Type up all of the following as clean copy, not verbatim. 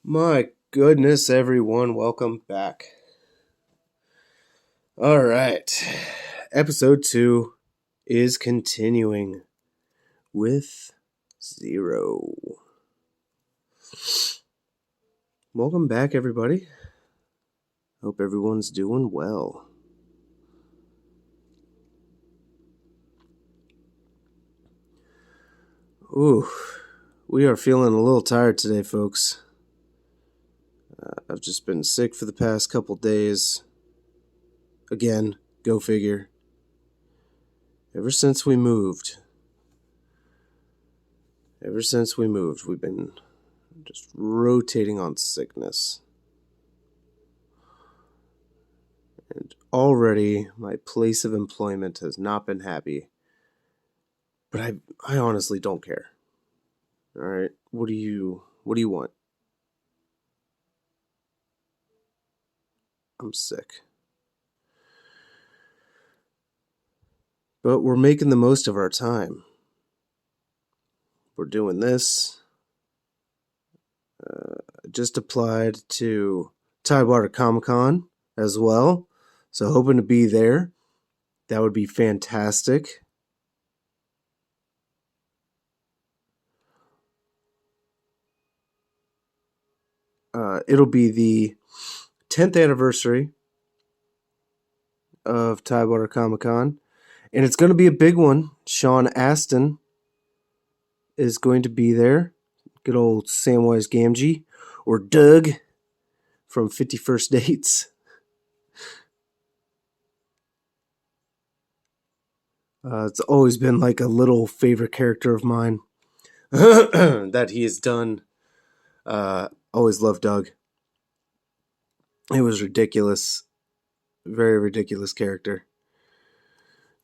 My goodness, everyone, welcome back. All right, episode 2 is continuing with Zero. Welcome back, everybody. Hope everyone's doing well. Ooh, we are feeling a little tired today, folks. I've just been sick for the past couple days. Again, go figure. Ever since we moved, we've been just rotating on sickness. And already my place of employment has not been happy. But I honestly don't care. All right, what do you want? I'm sick. But we're making the most of our time. We're doing this. Just applied to Tidewater Comic-Con as well. So hoping to be there. That would be fantastic. It'll be the 10th anniversary of Tidewater Comic-Con. And it's going to be a big one. Sean Astin is going to be there. Good old Samwise Gamgee. Or Doug from 51st Dates. It's always been like a little favorite character of mine that he has done. Always loved Doug. It was ridiculous. Very ridiculous character.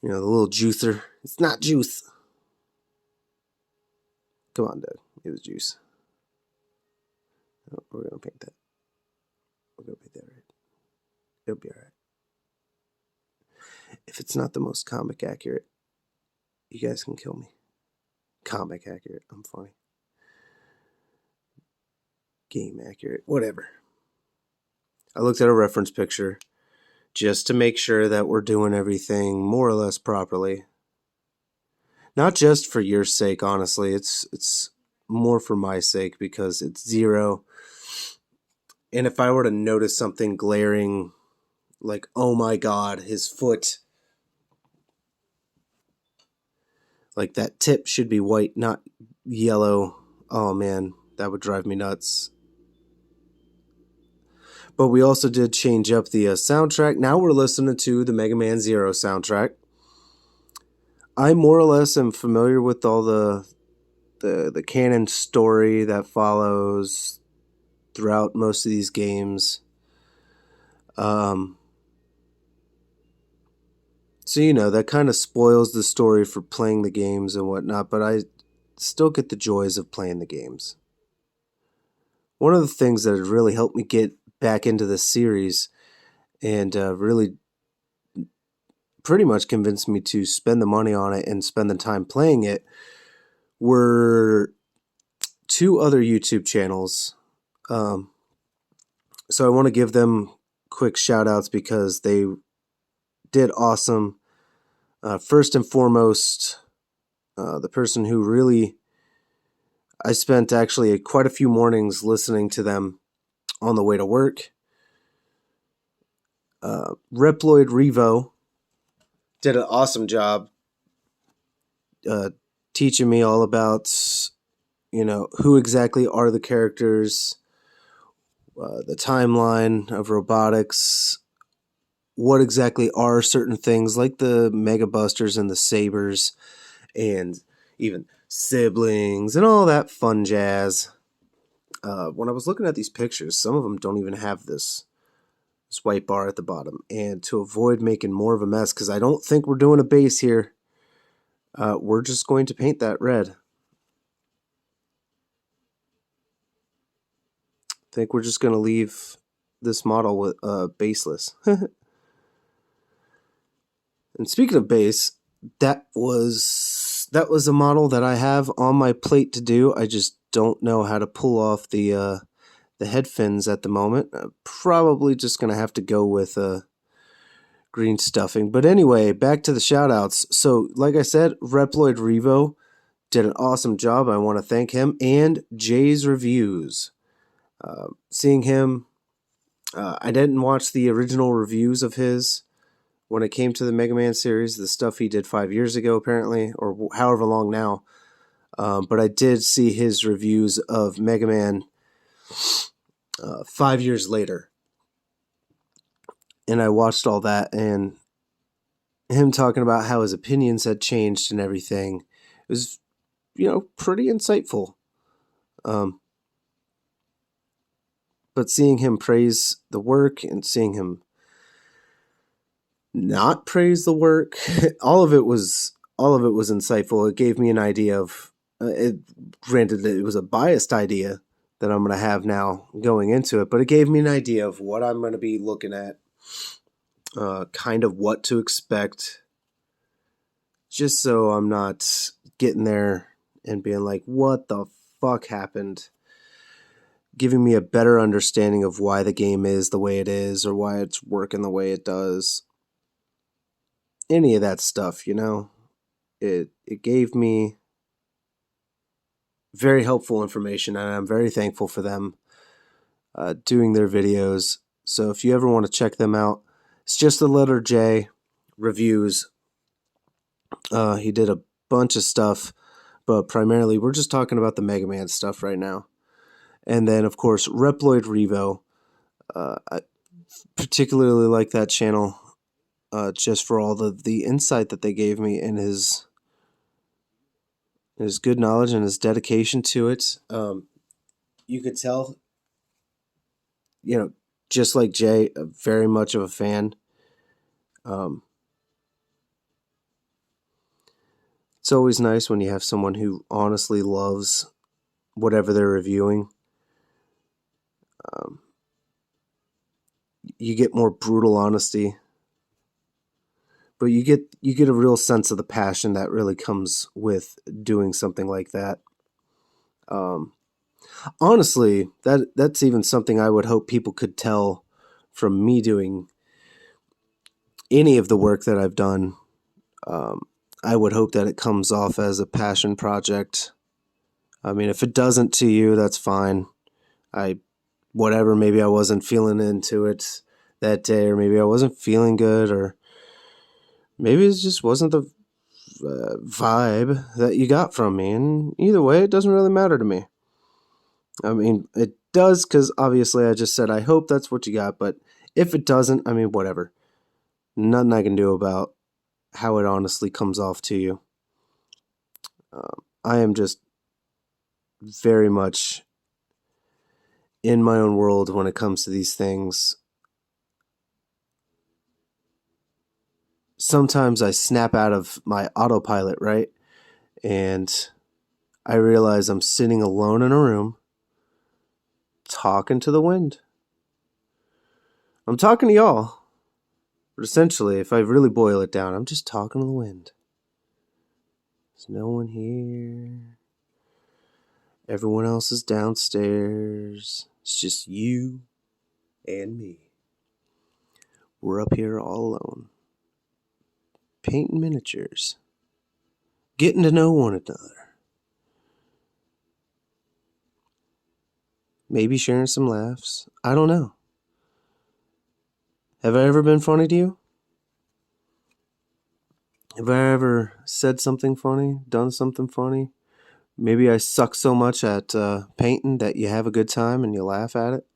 You know, the little juicer. It's not juice. Come on, Doug. It was juice. Oh, we're going to paint that. We're going to paint that right. It'll be alright. If it's not the most comic accurate, you guys can kill me. Comic accurate. I'm funny. Game accurate. Whatever. I looked at a reference picture just to make sure that we're doing everything more or less properly. Not just for your sake, honestly. It's more for my sake because it's Zero. And if I were to notice something glaring, like, oh my god, his foot, like that tip should be white, not yellow. Oh man, that would drive me nuts. But we also did change up the soundtrack. Now we're listening to the Mega Man Zero soundtrack. I more or less am familiar with all the canon story that follows throughout most of these games. So, you know, that kind of spoils the story for playing the games and whatnot, but I still get the joys of playing the games. One of the things that has really helped me get back into this series and really pretty much convinced me to spend the money on it and spend the time playing it were two other YouTube channels. So I want to give them quick shout outs because they did awesome. First and foremost, the person who really, I spent actually quite a few mornings listening to them on the way to work. Reploid Revo did an awesome job teaching me all about, you know, who exactly are the characters, the timeline of robotics, what exactly are certain things like the Mega Busters and the Sabers, and even siblings and all that fun jazz. When I was looking at these pictures, some of them don't even have this white bar at the bottom. And to avoid making more of a mess, because I don't think we're doing a base here, we're just going to paint that red. I think we're just going to leave this model with baseless. And speaking of base, that was a model that I have on my plate to do. I just don't know how to pull off the the head fins at the moment. Probably just going to have to go with green stuffing. But anyway, back to the shout-outs. So, like I said, Reploid Revo did an awesome job. I want to thank him. And Jay's Reviews. Seeing him, I didn't watch the original reviews of his when it came to the Mega Man series, the stuff he did 5 years ago, apparently, or however long now. But I did see his reviews of Mega Man 5 years later. And I watched all that, and him talking about how his opinions had changed and everything. It was, pretty insightful. But seeing him praise the work and seeing him not praise the work, all of it was insightful. It gave me an idea of granted that it was a biased idea that I'm going to have now going into it, but it gave me an idea of what I'm going to be looking at, kind of what to expect, just so I'm not getting there and being like, what the fuck happened? Giving me a better understanding of why the game is the way it is, or why it's working the way it does. Any of that stuff, it gave me very helpful information, and I'm very thankful for them doing their videos. So if you ever want to check them out, it's just the letter J Reviews. He did a bunch of stuff, but primarily we're just talking about the Mega Man stuff right now. And then, of course, Reploid Revo. I particularly like that channel just for all the insight that they gave me and his good knowledge and his dedication to it. You could tell, just like Jay, very much of a fan. It's always nice when you have someone who honestly loves whatever they're reviewing. You get more brutal honesty, but you get a real sense of the passion that really comes with doing something like that. Honestly, that's even something I would hope people could tell from me doing any of the work that I've done. I would hope that it comes off as a passion project. I mean, if it doesn't to you, that's fine. Maybe I wasn't feeling into it that day, or maybe I wasn't feeling good, or maybe it just wasn't the vibe that you got from me. And either way, it doesn't really matter to me. I mean, it does, because obviously I just said I hope that's what you got, but if it doesn't, I mean, whatever. Nothing I can do about how it honestly comes off to you. I am just very much in my own world when it comes to these things. Sometimes I snap out of my autopilot, right? And I realize I'm sitting alone in a room talking to the wind. I'm talking to y'all. But essentially, if I really boil it down, I'm just talking to the wind. There's no one here. Everyone else is downstairs. It's just you and me. We're up here all alone. Painting miniatures. Getting to know one another. Maybe sharing some laughs. I don't know. Have I ever been funny to you? Have I ever said something funny? Done something funny? Maybe I suck so much at painting that you have a good time and you laugh at it.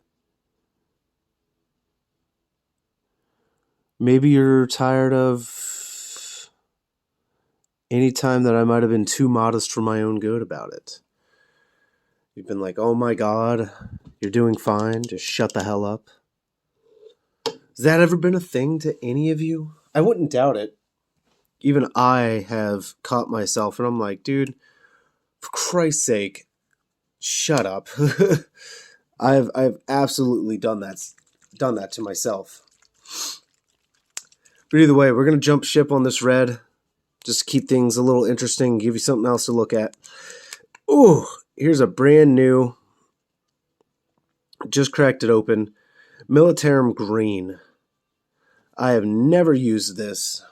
Maybe you're tired of any time that I might have been too modest for my own good about it. You've been like, oh my God, you're doing fine. Just shut the hell up. Has that ever been a thing to any of you? I wouldn't doubt it. Even I have caught myself and I'm like, dude, for Christ's sake, shut up. I've absolutely done that to myself. But either way, we're going to jump ship on this red. Just keep things a little interesting, give you something else to look at. Ooh, here's a brand new Just cracked it open. Militarum Green. I have never used this,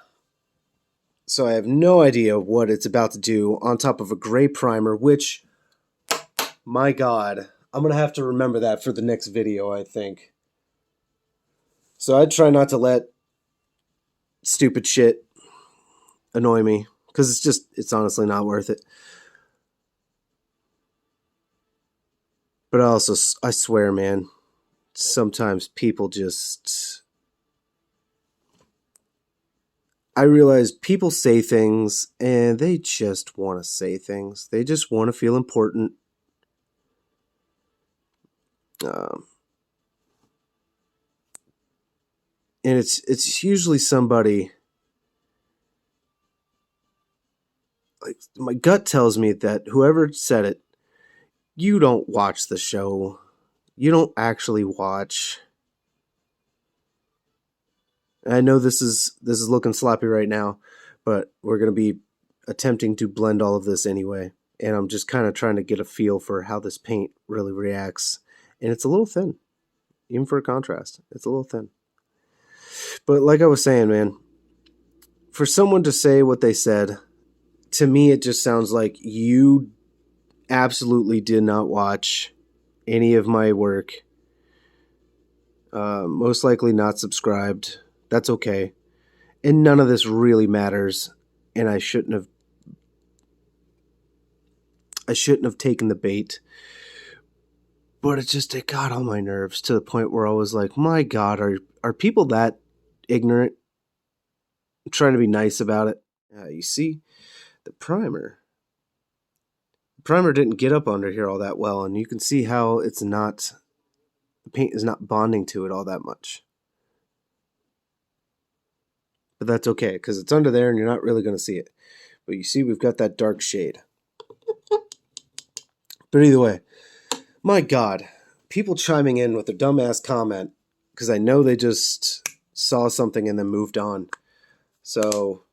so I have no idea what it's about to do on top of a gray primer, which, my God, I'm going to have to remember that for the next video, I think. So I try not to let stupid shit annoy me, because it's honestly not worth it. But also, I swear, man, sometimes people just... I realize people say things, and they just want to say things. They just want to feel important. Um, and it's usually somebody... Like, my gut tells me that whoever said it, you don't watch the show. You don't actually watch. And I know this is looking sloppy right now, but we're going to be attempting to blend all of this anyway. And I'm just kind of trying to get a feel for how this paint really reacts. And it's a little thin, even for a contrast. It's a little thin. But like I was saying, man, for someone to say what they said, to me it just sounds like you absolutely did not watch any of my work. Most likely not subscribed. That's okay. And none of this really matters. And I shouldn't have taken the bait. But it got on my nerves to the point where I was like, my God, are people that ignorant? I'm trying to be nice about it. You see, the primer. The primer didn't get up under here all that well, and you can see how the paint is not bonding to it all that much. But that's okay, because it's under there and you're not really going to see it. But you see, we've got that dark shade. But either way, my God, people chiming in with a dumbass comment, because I know they just saw something and then moved on. So,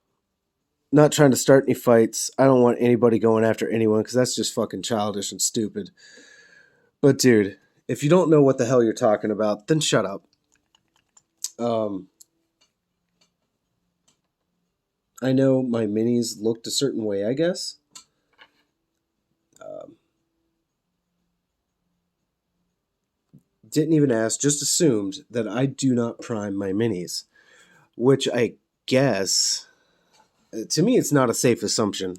not trying to start any fights. I don't want anybody going after anyone, because that's just fucking childish and stupid. But dude, if you don't know what the hell you're talking about, then shut up. I know my minis looked a certain way, I guess. Didn't even ask, just assumed that I do not prime my minis. Which I guess, to me, it's not a safe assumption.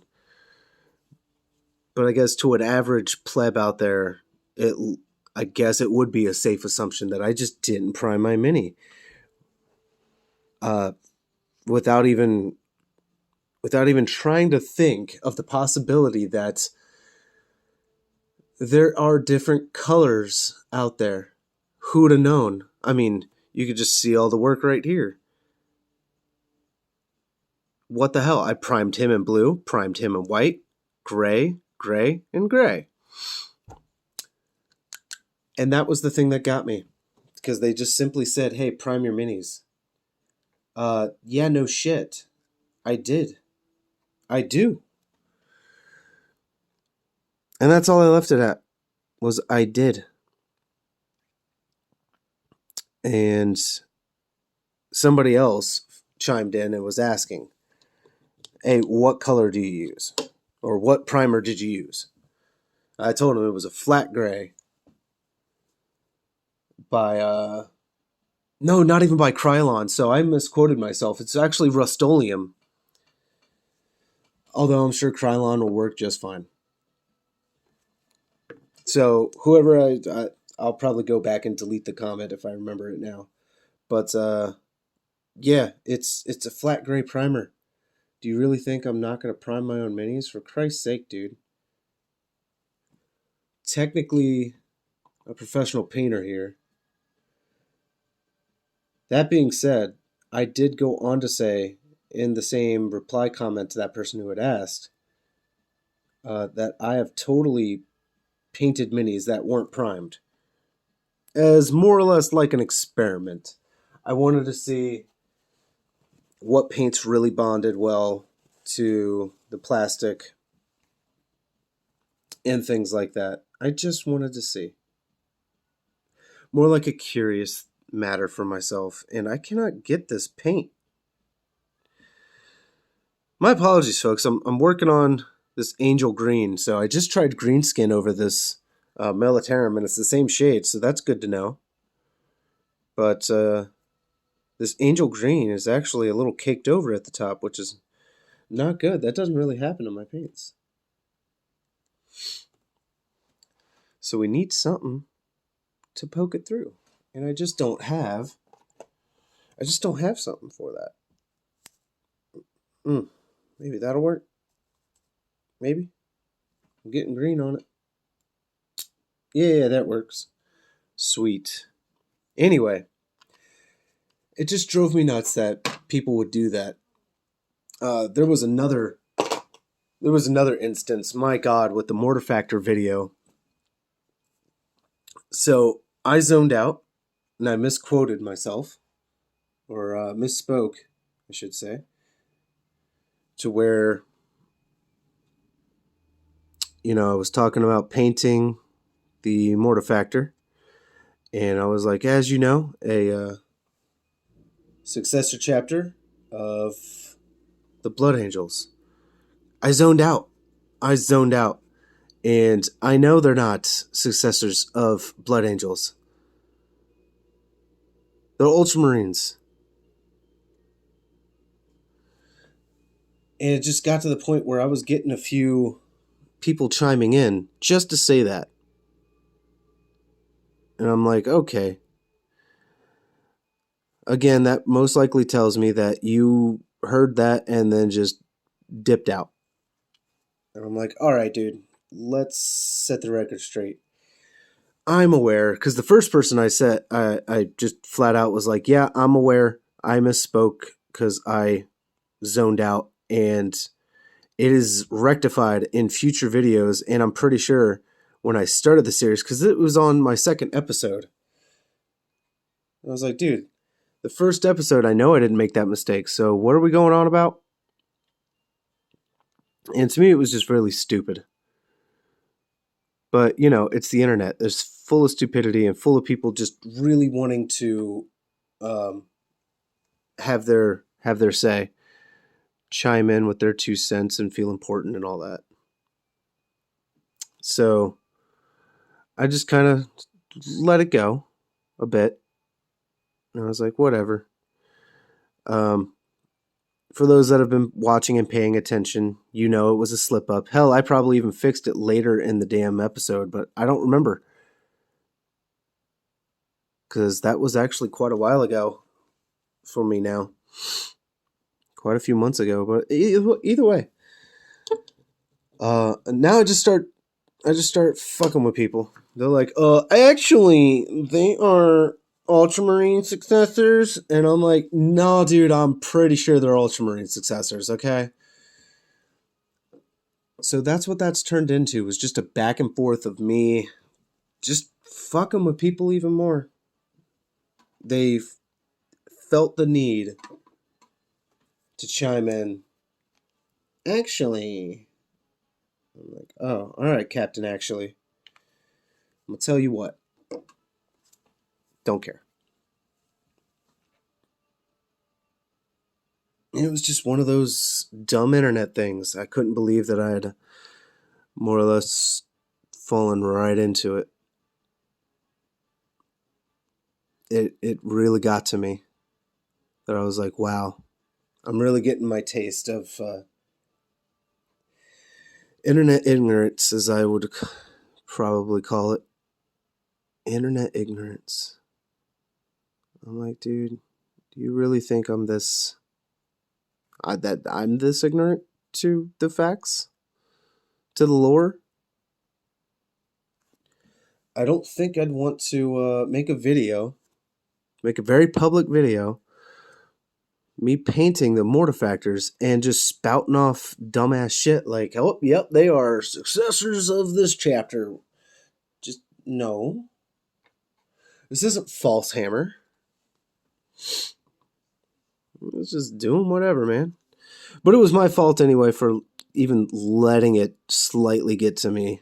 But I guess to an average pleb out there, I guess it would be a safe assumption that I just didn't prime my mini. Without even trying to think of the possibility that there are different colors out there. Who'd have known? I mean, you could just see all the work right here. What the hell? I primed him in blue, primed him in white, gray, gray, and gray. And that was the thing that got me. Because they just simply said, hey, prime your minis. Yeah, no shit. I did. I do. And that's all I left it at, was I did. And somebody else chimed in and was asking, hey, what color do you use? Or what primer did you use? I told him it was a flat gray by, no, not even by Krylon, so I misquoted myself. It's actually Rust-Oleum. Although I'm sure Krylon will work just fine. So whoever I'll probably go back and delete the comment if I remember it now. But yeah, it's a flat gray primer. Do you really think I'm not going to prime my own minis? For Christ's sake, dude. Technically a professional painter here. That being said, I did go on to say in the same reply comment to that person who had asked that I have totally painted minis that weren't primed as more or less like an experiment. I wanted to see what paints really bonded well to the plastic and things like that. I just wanted to see. more like a curious matter for myself, and I cannot get this paint. My apologies, folks. I'm working on this angel green, so I just tried green skin over this Militarum, and it's the same shade, so that's good to know. But this angel green is actually a little caked over at the top, which is not good. That doesn't really happen in my paints. So we need something to poke it through, and I just don't have something for that. Maybe that'll work. Maybe. I'm getting green on it. Yeah, that works. Sweet. Anyway, it just drove me nuts that people would do that. There was another instance, my God, with the mortar factor video. So I zoned out and I misquoted myself, or misspoke, I should say, to where, I was talking about painting the mortar factor, and I was like, as you know, a successor chapter of the Blood Angels. I zoned out. And I know they're not successors of Blood Angels. They're Ultramarines. And it just got to the point where I was getting a few people chiming in just to say that. And I'm like, okay. Again, that most likely tells me that you heard that and then just dipped out. And I'm like, all right, dude, let's set the record straight. I'm aware, because the first person I said, I just flat out was like, yeah, I'm aware. I misspoke because I zoned out, and it is rectified in future videos. And I'm pretty sure when I started the series, because it was on my second episode, I was like, dude, the first episode, I know I didn't make that mistake. So what are we going on about? And to me, it was just really stupid. But, it's the internet. It's full of stupidity and full of people just really wanting to have their say, chime in with their 2 cents and feel important and all that. So I just kind of let it go a bit. And I was like, whatever. For those that have been watching and paying attention, it was a slip up. Hell, I probably even fixed it later in the damn episode, but I don't remember. Because that was actually quite a while ago for me now. Quite a few months ago, but either way. Now I just start fucking with people. They're like, actually, they are Ultramarine successors, and I'm like, no, dude, I'm pretty sure they're Ultramarine successors, okay? So that's what that's turned into, was just a back and forth of me just fucking with people even more. They felt the need to chime in. Actually, I'm like, oh, all right, Captain, actually. I'm going to tell you what. Don't care. It was just one of those dumb internet things. I couldn't believe that I had more or less fallen right into it. It really got to me. That I was like, wow, I'm really getting my taste of internet ignorance, as I would probably call it. Internet ignorance. I'm like, dude, do you really think I'm this... that I'm this ignorant to the facts? To the lore? I don't think I'd want to make a very public video, me painting the mortifactors and just spouting off dumbass shit like, oh, yep, they are successors of this chapter. Just, no. This isn't False Hammer. It's just doing whatever, man. But it was my fault anyway for even letting it slightly get to me.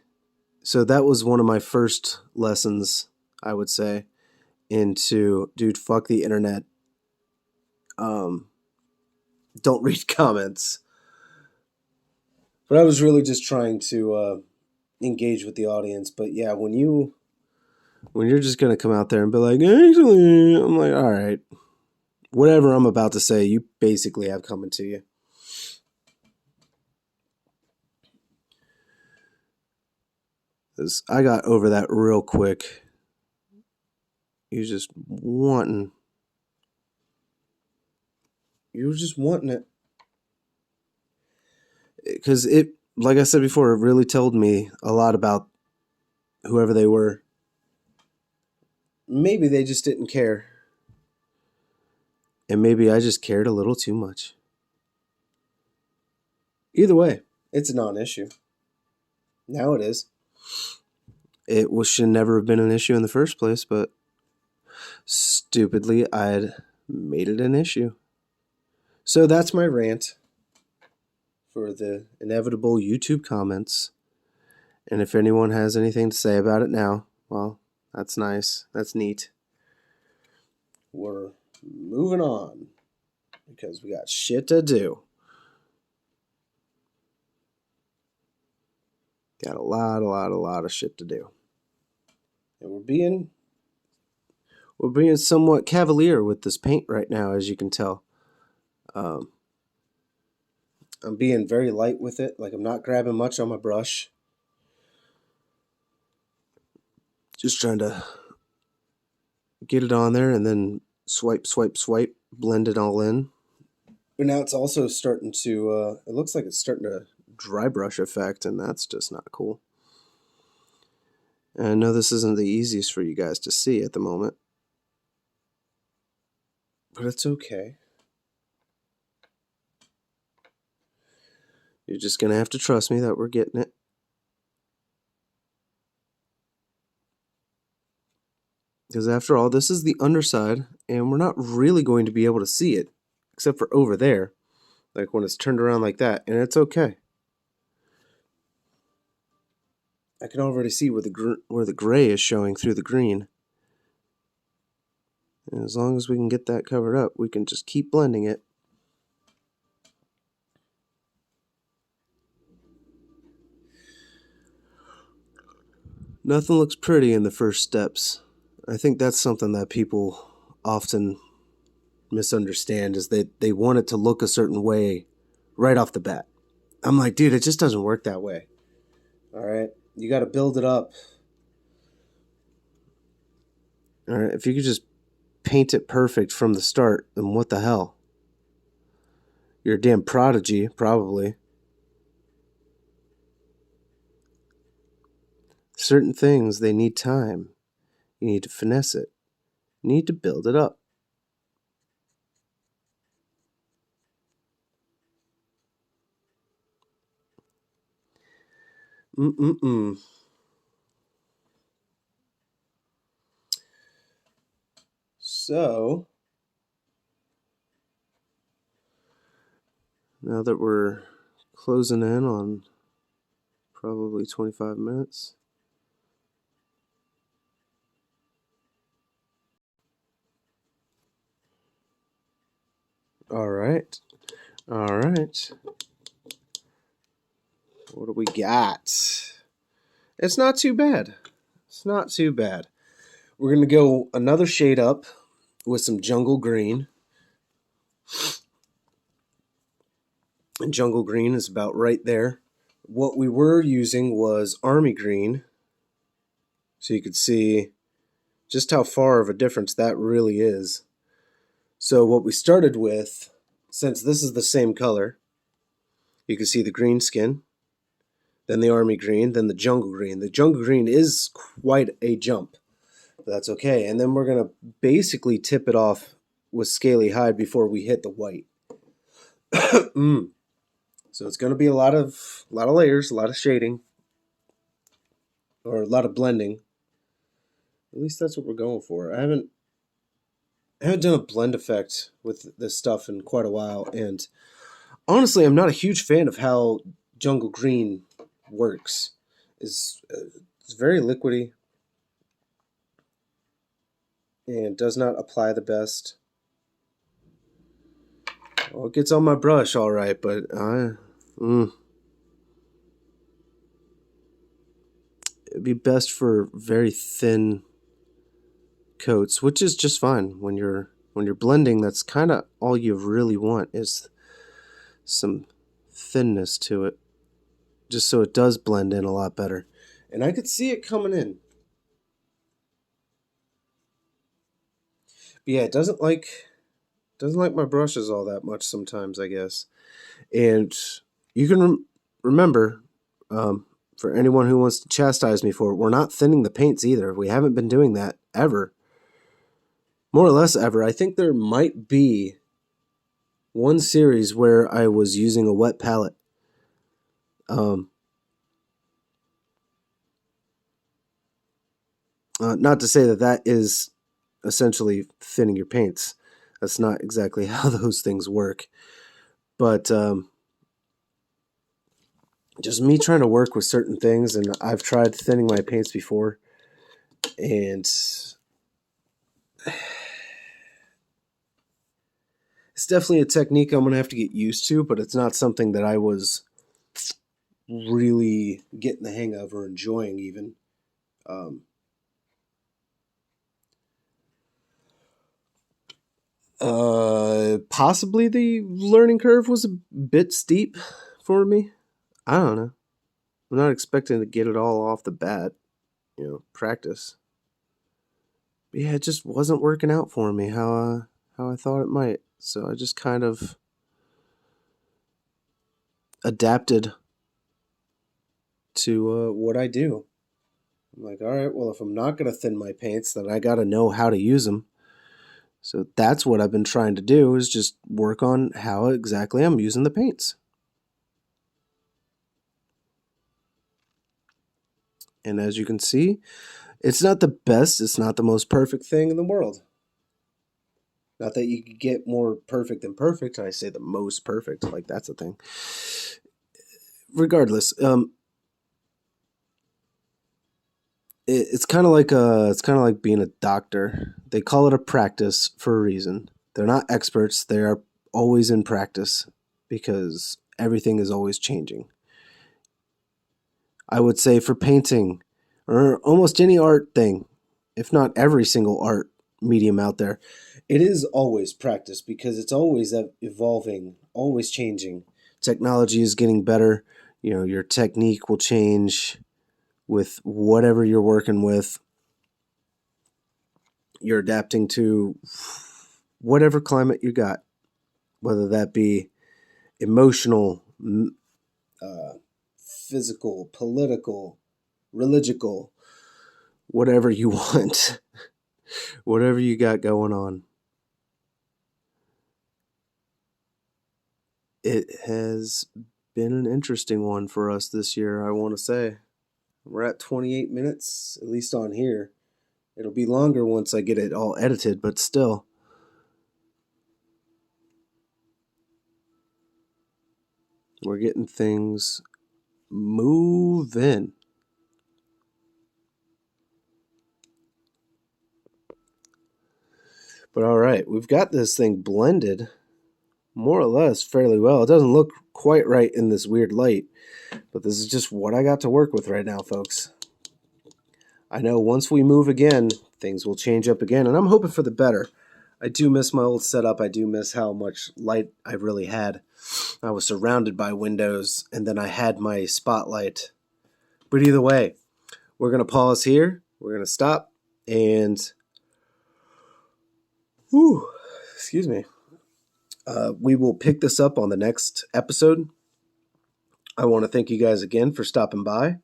So that was one of my first lessons, I would say, into, dude, fuck the internet. Don't read comments. But I was really just trying to engage with the audience. But yeah, when you're just gonna come out there and be like, actually, I'm like, all right, whatever I'm about to say, you basically have coming to you. I got over that real quick. You were just wanting it. Because it, like I said before, it really told me a lot about whoever they were. Maybe they just didn't care. And maybe I just cared a little too much. Either way, it's a non-issue. Now it is. It should never have been an issue in the first place, but stupidly, I'd made it an issue. So that's my rant for the inevitable YouTube comments. And if anyone has anything to say about it now, well, that's nice. That's neat. We're moving on because we got shit to do. Got a lot of shit to do. And we're being somewhat cavalier with this paint right now, as you can tell. I'm being very light with it. Like, I'm not grabbing much on my brush. Just trying to get it on there and then swipe, blend it all in. But now it's also starting to, it looks like it's starting to dry brush effect, and that's just not cool. And I know this isn't the easiest for you guys to see at the moment, but it's okay. You're just going to have to trust me that we're getting it. Because after all, this is the underside, and we're not really going to be able to see it, except for over there, like when it's turned around like that, and it's okay. I can already see where the gray is showing through the green. And as long as we can get that covered up, we can just keep blending it. Nothing looks pretty in the first steps. I think that's something that people often misunderstand, is they want it to look a certain way right off the bat. I'm like, dude, it just doesn't work that way. All right? You got to build it up. All right? If you could just paint it perfect from the start, then what the hell? You're a damn prodigy, probably. Certain things, they need time. You need to finesse it. You need to build it up. So, now that we're closing in on probably 25 minutes. All right. What do we got? It's not too bad. We're going to go another shade up with some jungle green. And jungle green is about right there. What we were using was army green. So you could see just how far of a difference that really is. So what we started with, since this is the same color, you can see the green skin, then the army green, then the jungle green. The jungle green is quite a jump, but that's okay. And then we're going to basically tip it off with scaly hide before we hit the white. So it's going to be a lot of layers, a lot of shading, or a lot of blending. At least that's what we're going for. I haven't done a blend effect with this stuff in quite a while, and honestly, I'm not a huge fan of how jungle green works. It's very liquidy. and does not apply the best. Well, it gets on my brush all right, but it'd be best for very thin coats, which is just fine when you're blending. That's kind of all you really want is some thinness to it, just so it does blend in a lot better. And I could see it coming in. But yeah, it doesn't like my brushes all that much sometimes, I guess. And you can remember, for anyone who wants to chastise me for it, we're not thinning the paints either. We haven't been doing that ever. More or less ever. I think there might be one series where I was using a wet palette. Not to say that that is essentially thinning your paints. That's not exactly how those things work. But just me trying to work with certain things, and I've tried thinning my paints before, and it's definitely a technique I'm going to have to get used to, but it's not something that I was really getting the hang of or enjoying even. Possibly the learning curve was a bit steep for me. I don't know. I'm not expecting to get it all off the bat, practice. But yeah, it just wasn't working out for me how I thought it might. So I just kind of adapted to what I do. I'm like, all right, well, if I'm not going to thin my paints, then I got to know how to use them. So that's what I've been trying to do, is just work on how exactly I'm using the paints. And as you can see, it's not the best, it's not the most perfect thing in the world. Not that you could get more perfect than perfect. I say the most perfect, like that's a thing. Regardless, it's kind of like being a doctor. They call it a practice for a reason. They're not experts. They are always in practice because everything is always changing. I would say for painting or almost any art thing, if not every single art medium out there, it is always practice because it's always evolving, always changing. Technology is getting better. Your technique will change with whatever you're working with. You're adapting to whatever climate you got, whether that be emotional, physical, political, religical, whatever you want, whatever you got going on. It has been an interesting one for us this year, I want to say. We're at 28 minutes, at least on here. It'll be longer once I get it all edited, but still. We're getting things moving. But all right, we've got this thing blended more or less fairly well. It doesn't look quite right in this weird light, but this is just what I got to work with right now, folks. I know once we move again, things will change up again, and I'm hoping for the better. I do miss my old setup. I do miss how much light I really had. I was surrounded by windows, and then I had my spotlight. But either way, we're going to pause here. We're going to stop, and excuse me. We will pick this up on the next episode. I want to thank you guys again for stopping by.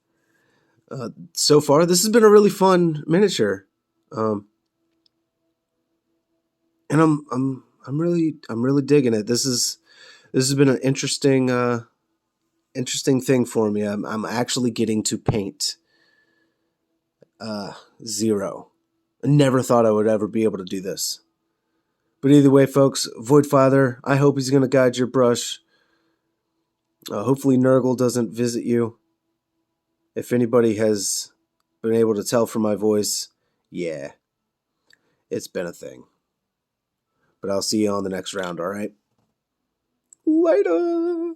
So far, this has been a really fun miniature, and I'm really digging it. This has been an interesting thing for me. I'm actually getting to paint zero. I never thought I would ever be able to do this. But either way, folks, Void Father, I hope he's going to guide your brush. Hopefully Nurgle doesn't visit you. If anybody has been able to tell from my voice, yeah. it's been a thing. But I'll see you on the next round, all right? Later!